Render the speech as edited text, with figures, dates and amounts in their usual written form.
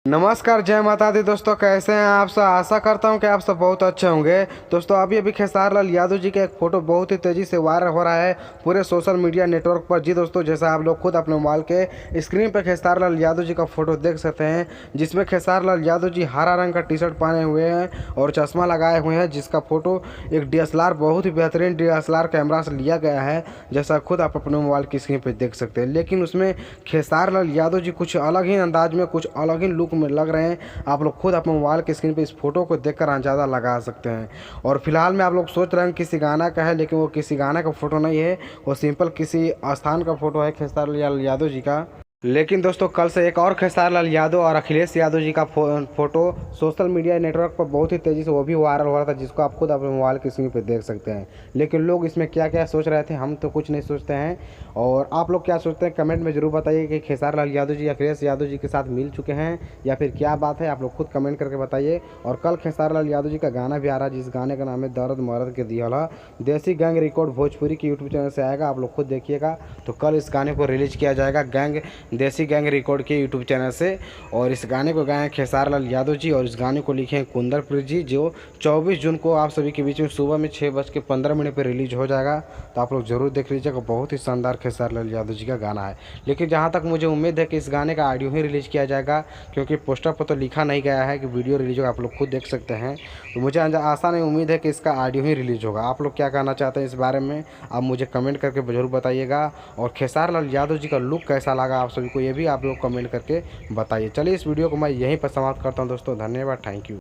नमस्कार, जय माता दी। दोस्तों कैसे हैं आप सब। आशा करता हूं कि आप सब बहुत अच्छे होंगे। दोस्तों अभी खेसारी लाल यादव जी का एक फ़ोटो बहुत ही तेज़ी से वायरल हो रहा है पूरे सोशल मीडिया नेटवर्क पर। जी दोस्तों, जैसा आप लोग खुद अपने मोबाइल के स्क्रीन पर खेसारी लाल यादव जी का फ़ोटो देख सकते हैं, जिसमें खेसारी लाल यादव जी हरा रंग का टी शर्ट पहने हुए हैं और चश्मा लगाए हुए हैं, जिसका फ़ोटो एक DSLR बहुत ही बेहतरीन DSLR कैमरा से लिया गया है, जैसा खुद आप अपने मोबाइल की स्क्रीन पर देख सकते हैं। लेकिन उसमें खेसारी लाल यादव जी कुछ अलग ही अंदाज में, कुछ अलग ही लुक में लग रहे हैं। आप लोग खुद अपने मोबाइल की स्क्रीन पे इस फोटो को देखकर अंदाज़ा लगा सकते हैं। और फिलहाल में आप लोग सोच रहे हैं किसी गाना का है, लेकिन वो किसी गाना का फोटो नहीं है, वो सिंपल किसी स्थान का फोटो है खेसारी लाल यादव जी का। लेकिन दोस्तों कल से एक और खेसारी लाल यादव और अखिलेश यादव जी का फोटो सोशल मीडिया नेटवर्क पर बहुत ही तेज़ी से वो भी वायरल हो रहा था, जिसको आप खुद अपने मोबाइल की स्क्रीन पर देख सकते हैं। लेकिन लोग इसमें क्या क्या सोच रहे थे, हम तो कुछ नहीं सोचते हैं। और आप लोग क्या सोचते हैं कमेंट में ज़रूर बताइए कि खेसारी लाल यादव जी अखिलेश यादव जी के साथ मिल चुके हैं या फिर क्या बात है। आप लोग खुद कमेंट करके बताइए। और कल खेसारी लाल यादव जी का गाना भी आ रहा है, जिस गाने का नाम है दर्द मर्द के दिहला। देसी गैंग रिकॉर्ड भोजपुरी की यूट्यूब चैनल से आएगा, आप लोग खुद देखिएगा। तो कल इस गाने को रिलीज किया जाएगा देसी गैंग रिकॉर्ड के यूट्यूब चैनल से। और इस गाने को गाए हैं खेसारी लाल यादव जी और इस गाने को लिखे हैं कुंदरप्रीत जी, जो 24 जून को आप सभी के बीच में सुबह में 6:15 पर रिलीज हो जाएगा। तो आप लोग जरूर देख लीजिएगा, बहुत ही शानदार खेसारी लाल यादव जी का गाना है। लेकिन जहाँ तक मुझे उम्मीद है कि इस गाने का ऑडियो ही रिलीज किया जाएगा, क्योंकि पोस्टर पर तो लिखा नहीं गया है कि वीडियो रिलीज होगा, आप लोग खुद देख सकते हैं। तो मुझे आशा नहीं, उम्मीद है कि इसका ऑडियो ही रिलीज होगा। आप लोग क्या कहना चाहते हैं इस बारे में, आप मुझे कमेंट करके जरूर बताइएगा। और खेसारी लाल यादव जी का लुक कैसा लगा आप सभी को, ये भी आप लोग कमेंट करके बताइए। चलिए इस वीडियो को मैं यहीं पर समाप्त करता हूँ दोस्तों। धन्यवाद, थैंक यू।